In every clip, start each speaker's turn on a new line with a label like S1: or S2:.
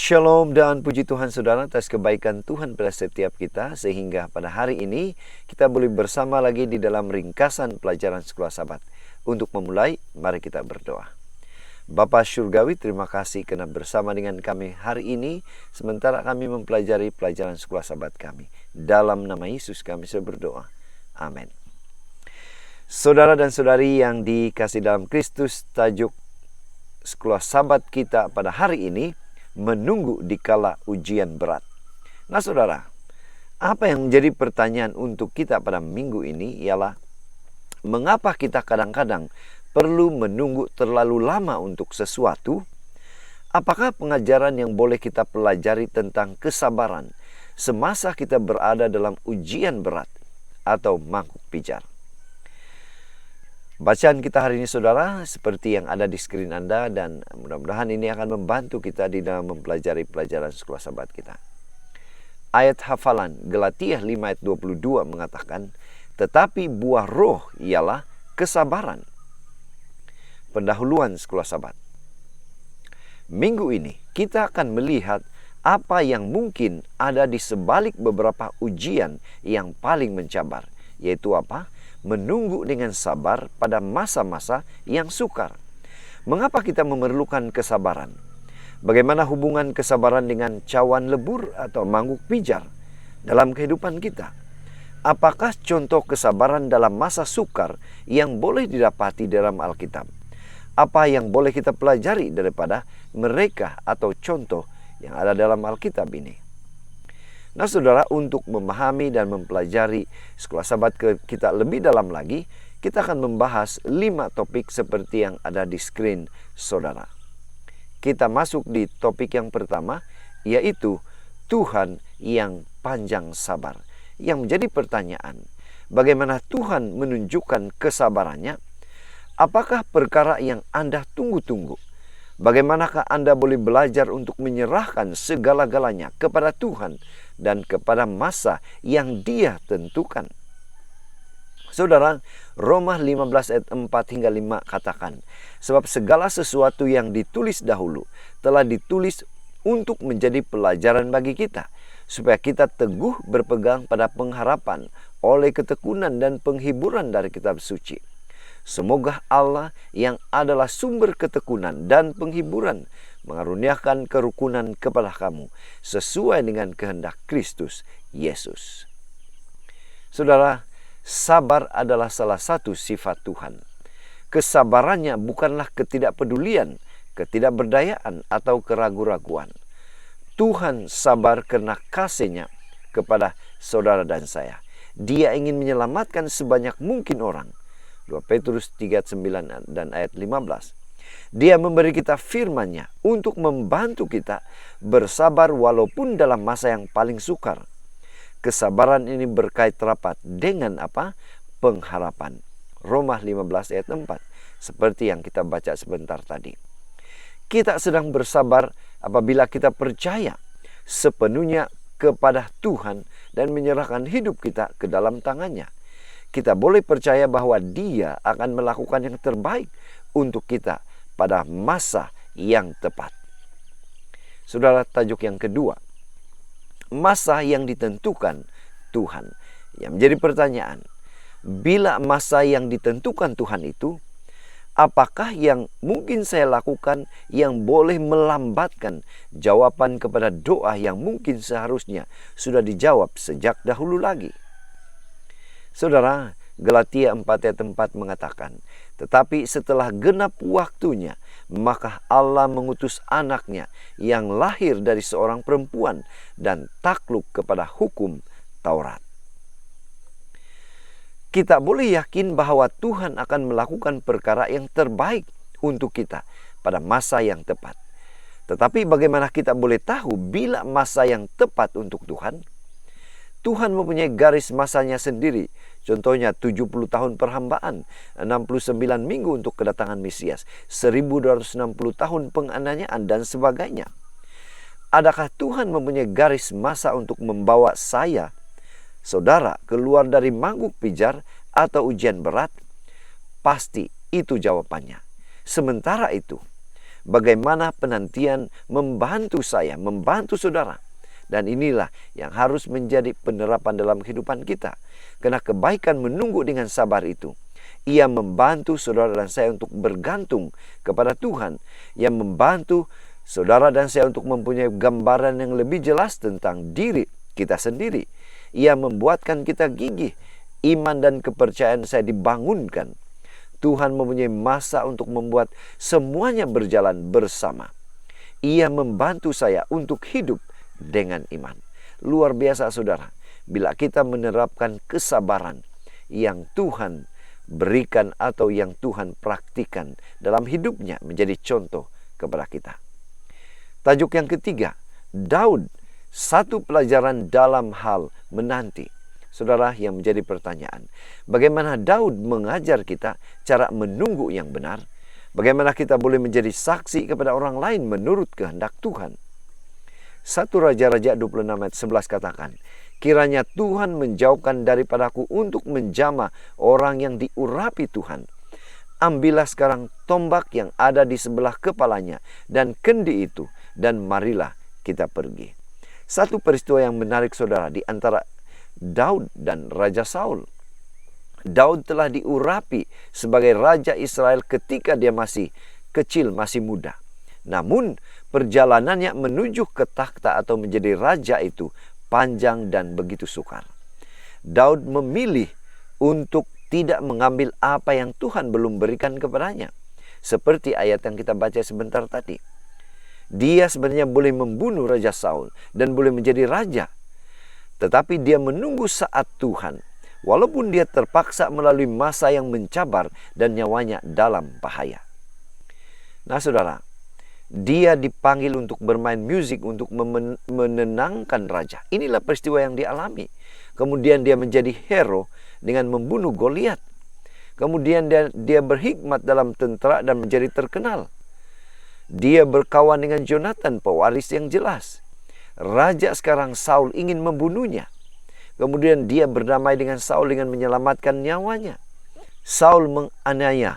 S1: Shalom dan puji Tuhan saudara atas kebaikan Tuhan pada setiap kita, sehingga pada hari ini kita boleh bersama lagi di dalam ringkasan pelajaran Sekolah Sabat. Untuk memulai, mari kita berdoa. Bapa Surgawi, terima kasih karena bersama dengan kami hari ini, sementara kami mempelajari pelajaran Sekolah Sabat kami. Dalam nama Yesus kami sudah berdoa. Amin. Saudara dan saudari yang dikasih dalam Kristus, tajuk Sekolah Sabat kita pada hari ini, menunggu di kala ujian berat. Nah saudara, apa yang menjadi pertanyaan untuk kita pada minggu ini ialah, mengapa kita kadang-kadang perlu menunggu terlalu lama untuk sesuatu? Apakah pengajaran yang boleh kita pelajari tentang kesabaran semasa kita berada dalam ujian berat atau mangkuk pijar? Bacaan kita hari ini saudara seperti yang ada di skrin Anda, dan mudah-mudahan ini akan membantu kita di dalam mempelajari pelajaran Sekolah Sabat kita. Ayat hafalan Galatia 5 ayat 22 mengatakan, tetapi buah roh ialah kesabaran. Pendahuluan Sekolah Sabat. Minggu ini kita akan melihat apa yang mungkin ada di sebalik beberapa ujian yang paling mencabar, yaitu apa? Menunggu dengan sabar pada masa-masa yang sukar. Mengapa kita memerlukan kesabaran? Bagaimana hubungan kesabaran dengan cawan lebur atau mangkuk pijar dalam kehidupan kita? Apakah contoh kesabaran dalam masa sukar yang boleh didapati dalam Alkitab? Apa yang boleh kita pelajari daripada mereka atau contoh yang ada dalam Alkitab ini? Nah saudara, untuk memahami dan mempelajari Sekolah Sabat kita lebih dalam lagi, kita akan membahas 5 topik seperti yang ada di skrin saudara. Kita masuk di topik yang pertama, yaitu Tuhan yang panjang sabar. Yang menjadi pertanyaan, bagaimana Tuhan menunjukkan kesabarannya? Apakah perkara yang Anda tunggu-tunggu? Bagaimanakah Anda boleh belajar untuk menyerahkan segala-galanya kepada Tuhan dan kepada masa yang Dia tentukan? Saudara, Roma 15 ayat 4 hingga 5 katakan, sebab segala sesuatu yang ditulis dahulu telah ditulis untuk menjadi pelajaran bagi kita, supaya kita teguh berpegang pada pengharapan oleh ketekunan dan penghiburan dari kitab suci. Semoga Allah yang adalah sumber ketekunan dan penghiburan mengaruniakan kerukunan kepada kamu sesuai dengan kehendak Kristus Yesus. Saudara, sabar adalah salah satu sifat Tuhan. Kesabarannya bukanlah ketidakpedulian, ketidakberdayaan atau keraguan-raguan. Tuhan sabar karena kasih-Nya kepada saudara dan saya. Dia ingin menyelamatkan sebanyak mungkin orang. 2 Petrus 3:9 dan ayat 15. Dia memberi kita firman-Nya untuk membantu kita bersabar walaupun dalam masa yang paling sukar. Kesabaran ini berkait rapat dengan apa? Pengharapan. Roma 15 ayat 4. Seperti yang kita baca sebentar tadi. Kita sedang bersabar apabila kita percaya sepenuhnya kepada Tuhan dan menyerahkan hidup kita ke dalam tangan-Nya. Kita boleh percaya bahwa Dia akan melakukan yang terbaik untuk kita pada masa yang tepat. Saudara, tajuk yang kedua, masa yang ditentukan Tuhan. Yang menjadi pertanyaan, bila masa yang ditentukan Tuhan itu, apakah yang mungkin saya lakukan yang boleh melambatkan jawaban kepada doa yang mungkin seharusnya sudah dijawab sejak dahulu lagi? Saudara, Galatia 4 ayat 4 mengatakan, tetapi setelah genap waktunya, maka Allah mengutus anaknya yang lahir dari seorang perempuan dan takluk kepada hukum Taurat. Kita boleh yakin bahwa Tuhan akan melakukan perkara yang terbaik untuk kita pada masa yang tepat. Tetapi bagaimana kita boleh tahu bila masa yang tepat untuk Tuhan? Tuhan mempunyai garis masanya sendiri. Contohnya 70 tahun perhambaan, 69 minggu untuk kedatangan Mesias, 1260 tahun penganiayaan dan sebagainya. Adakah Tuhan mempunyai garis masa untuk membawa saya, saudara, keluar dari mangkuk pijar atau ujian berat? Pasti itu jawabannya. Sementara itu, bagaimana penantian membantu saya, membantu saudara. Dan inilah yang harus menjadi penerapan dalam kehidupan kita. Karena kebaikan menunggu dengan sabar itu, ia membantu saudara dan saya untuk bergantung kepada Tuhan. Ia membantu saudara dan saya untuk mempunyai gambaran yang lebih jelas tentang diri kita sendiri. Ia membuatkan kita gigih. Iman dan kepercayaan saya dibangunkan. Tuhan mempunyai masa untuk membuat semuanya berjalan bersama. Ia membantu saya untuk hidup dengan iman. Luar biasa saudara, bila kita menerapkan kesabaran yang Tuhan berikan atau yang Tuhan praktikan dalam hidupnya menjadi contoh kepada kita. Tajuk yang ketiga, Daud, satu pelajaran dalam hal menanti. Saudara, yang menjadi pertanyaan, bagaimana Daud mengajar kita cara menunggu yang benar? Bagaimana kita boleh menjadi saksi kepada orang lain menurut kehendak Tuhan? 1 Raja-Raja 26 ayat 11 katakan, kiranya Tuhan menjauhkan daripadaku untuk menjamah orang yang diurapi Tuhan. Ambillah sekarang tombak yang ada di sebelah kepalanya dan kendi itu, dan marilah kita pergi. Satu peristiwa yang menarik saudara di antara Daud dan Raja Saul. Daud telah diurapi sebagai Raja Israel ketika dia masih kecil, masih muda. Namun perjalanannya menuju ke takhta atau menjadi raja itu panjang dan begitu sukar. Daud memilih untuk tidak mengambil apa yang Tuhan belum berikan kepadanya. Seperti ayat yang kita baca sebentar tadi. Dia sebenarnya boleh membunuh Raja Saul dan boleh menjadi raja. Tetapi dia menunggu saat Tuhan. Walaupun dia terpaksa melalui masa yang mencabar dan nyawanya dalam bahaya. Nah saudara, dia dipanggil untuk bermain musik untuk menenangkan raja. Inilah peristiwa yang dialami. Kemudian dia menjadi hero dengan membunuh Goliat. Kemudian dia berhikmat dalam tentara dan menjadi terkenal. Dia berkawan dengan Jonathan, pewaris yang jelas. Raja sekarang Saul ingin membunuhnya. Kemudian dia berdamai dengan Saul dengan menyelamatkan nyawanya. Saul menganiaya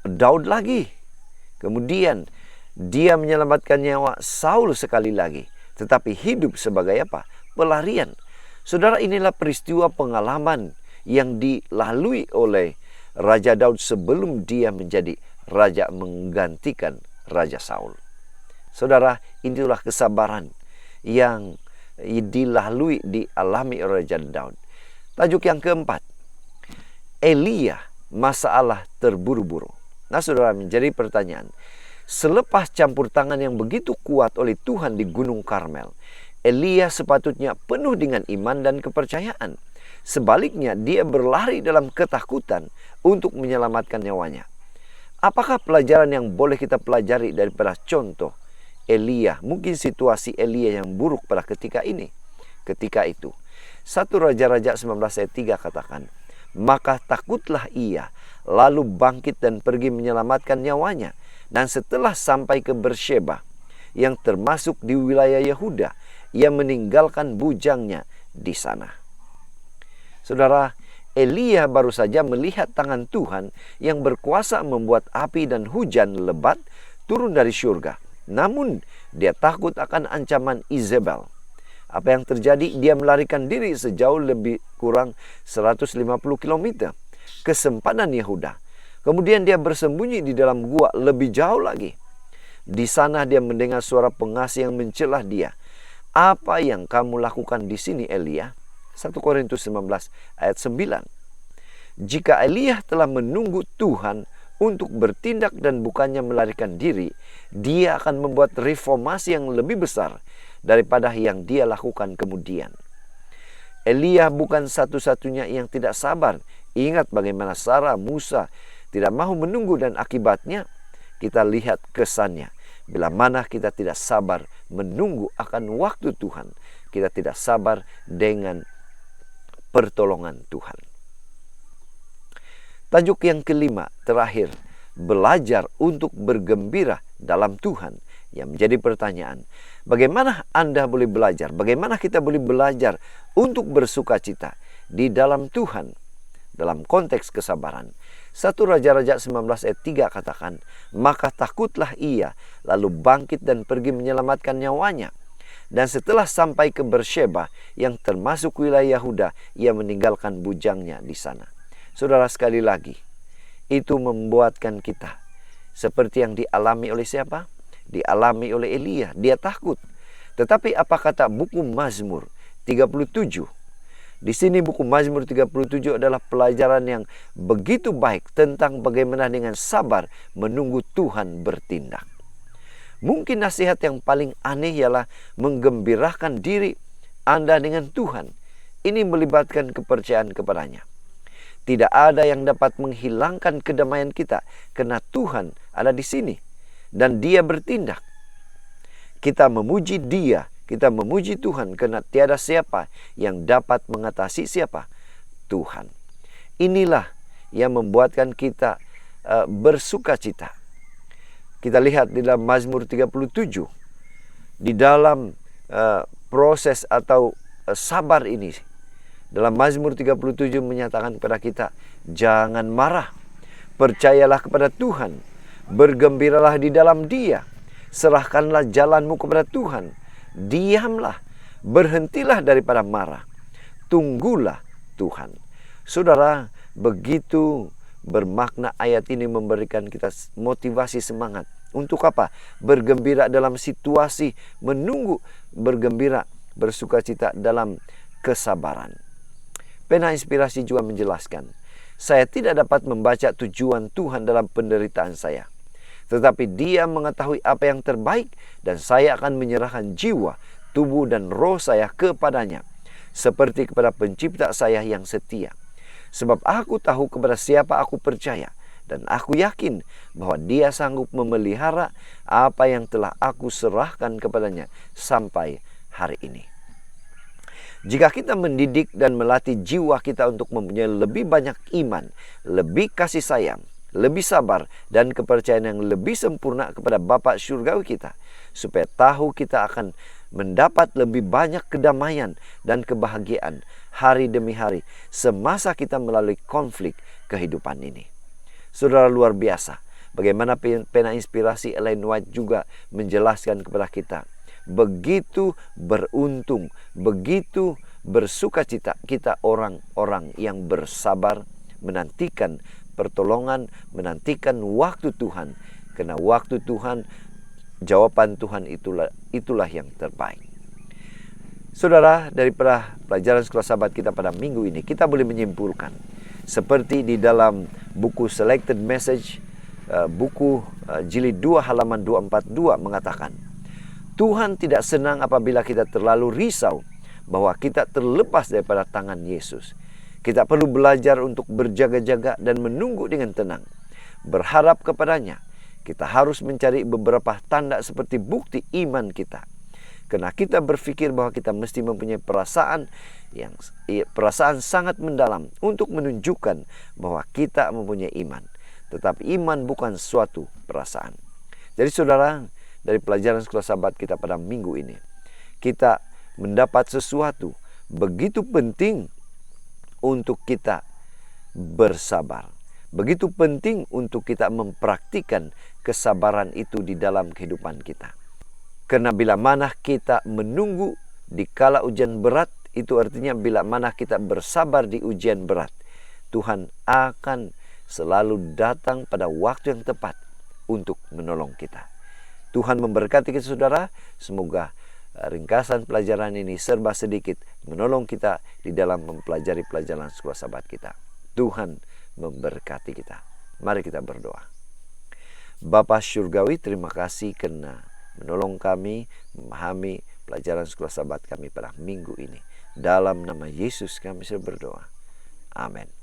S1: Daud lagi. Kemudian dia menyelamatkan nyawa Saul sekali lagi. Tetapi hidup sebagai apa? Pelarian. Saudara, inilah peristiwa pengalaman yang dilalui oleh Raja Daud sebelum dia menjadi raja menggantikan Raja Saul. Saudara, inilah kesabaran yang dilalui, dialami oleh Raja Daud. Tajuk yang keempat, Elia, masalah terburu-buru. Nah saudara, menjadi pertanyaan, selepas campur tangan yang begitu kuat oleh Tuhan di Gunung Karmel, Elia sepatutnya penuh dengan iman dan kepercayaan. Sebaliknya, dia berlari dalam ketakutan untuk menyelamatkan nyawanya. Apakah pelajaran yang boleh kita pelajari daripada contoh Elia? Mungkin situasi Elia yang buruk pada ketika ini. Ketika itu, 1 Raja-Raja 19 ayat 3 katakan, maka takutlah ia, lalu bangkit dan pergi menyelamatkan nyawanya. Dan setelah sampai ke Bersheba, yang termasuk di wilayah Yehuda, ia meninggalkan bujangnya di sana. Saudara, Elia baru saja melihat tangan Tuhan yang berkuasa membuat api dan hujan lebat turun dari surga. Namun, dia takut akan ancaman Izebel. Apa yang terjadi? Dia melarikan diri sejauh lebih kurang 150 km ke sempadan Yehuda. Kemudian dia bersembunyi di dalam gua lebih jauh lagi. Di sana dia mendengar suara pengasih yang mencelah dia. Apa yang kamu lakukan di sini, Elia? 1 Korintus 19 ayat 9. Jika Elia telah menunggu Tuhan untuk bertindak dan bukannya melarikan diri, dia akan membuat reformasi yang lebih besar daripada yang dia lakukan kemudian. Elia bukan satu-satunya yang tidak sabar. Ingat bagaimana Sarah, Musa tidak mau menunggu dan akibatnya kita lihat kesannya. Bila mana kita tidak sabar menunggu akan waktu Tuhan, kita tidak sabar dengan pertolongan Tuhan. Tajuk yang kelima, terakhir, belajar untuk bergembira dalam Tuhan. Yang menjadi pertanyaan, bagaimana Anda boleh belajar? Bagaimana kita boleh belajar untuk bersuka cita di dalam Tuhan? Dalam konteks kesabaran. 1 Raja-Raja 19 ayat 3 katakan, maka takutlah ia, lalu bangkit dan pergi menyelamatkan nyawanya. Dan setelah sampai ke Bersheba yang termasuk wilayah Yahuda, ia meninggalkan bujangnya di sana. Saudara, sekali lagi, itu membuatkan kita seperti yang dialami oleh siapa? Dialami oleh Elia. Dia takut. Tetapi apa kata buku Mazmur 37? Di sini buku Mazmur 37 adalah pelajaran yang begitu baik tentang bagaimana dengan sabar menunggu Tuhan bertindak. Mungkin nasihat yang paling aneh ialah menggembirakan diri Anda dengan Tuhan. Ini melibatkan kepercayaan kepadanya. Tidak ada yang dapat menghilangkan kedamaian kita karena Tuhan ada di sini dan Dia bertindak. Kita memuji Dia, kita memuji Tuhan karena tiada siapa yang dapat mengatasi siapa? Tuhan. Inilah yang membuatkan kita bersukacita. Kita lihat di dalam Mazmur 37, di dalam proses atau sabar ini. Dalam Mazmur 37 menyatakan kepada kita, jangan marah, percayalah kepada Tuhan, bergembiralah di dalam Dia, serahkanlah jalanmu kepada Tuhan, diamlah, berhentilah daripada marah, tunggulah Tuhan. Saudara, begitu bermakna ayat ini memberikan kita motivasi semangat. Untuk apa? Bergembira dalam situasi menunggu, bergembira, bersukacita dalam kesabaran. Pena Inspirasi juga menjelaskan, saya tidak dapat membaca tujuan Tuhan dalam penderitaan saya. Tetapi Dia mengetahui apa yang terbaik dan saya akan menyerahkan jiwa, tubuh dan roh saya kepadanya. Seperti kepada pencipta saya yang setia. Sebab aku tahu kepada siapa aku percaya. Dan aku yakin bahwa Dia sanggup memelihara apa yang telah aku serahkan kepadanya sampai hari ini. Jika kita mendidik dan melatih jiwa kita untuk mempunyai lebih banyak iman, lebih kasih sayang, lebih sabar, dan kepercayaan yang lebih sempurna kepada Bapa Surgawi kita, supaya tahu kita akan mendapat lebih banyak kedamaian dan kebahagiaan hari demi hari semasa kita melalui konflik kehidupan ini. Saudara, luar biasa bagaimana Pena Inspirasi Ellen White juga menjelaskan kepada kita. Begitu beruntung, begitu bersukacita kita orang-orang yang bersabar menantikan pertolongan, menantikan waktu Tuhan. Karena waktu Tuhan, jawaban Tuhan itulah yang terbaik. Saudara, daripada pelajaran Sekolah Sahabat kita pada minggu ini, kita boleh menyimpulkan seperti di dalam buku Selected Message, buku jilid 2 halaman 242 mengatakan, Tuhan tidak senang apabila kita terlalu risau bahwa kita terlepas daripada tangan Yesus. Kita perlu belajar untuk berjaga-jaga dan menunggu dengan tenang, berharap kepadanya. Kita harus mencari beberapa tanda seperti bukti iman kita. Karena kita berpikir bahwa kita mesti mempunyai perasaan sangat mendalam untuk menunjukkan bahwa kita mempunyai iman. Tetapi iman bukan suatu perasaan. Jadi saudara, dari pelajaran Sekolah Sahabat kita pada minggu ini, kita mendapat sesuatu begitu penting untuk kita bersabar. Begitu penting untuk kita mempraktikkan kesabaran itu di dalam kehidupan kita. Karena bila mana kita menunggu di kala ujian berat, itu artinya bila mana kita bersabar di ujian berat, Tuhan akan selalu datang pada waktu yang tepat untuk menolong kita. Tuhan memberkati kita saudara. Semoga ringkasan pelajaran ini serba sedikit menolong kita di dalam mempelajari pelajaran Sekolah Sahabat kita. Tuhan memberkati kita. Mari kita berdoa. Bapa Surgawi, terima kasih karena menolong kami memahami pelajaran Sekolah Sahabat kami pada minggu ini. Dalam nama Yesus kami berdoa. Amin.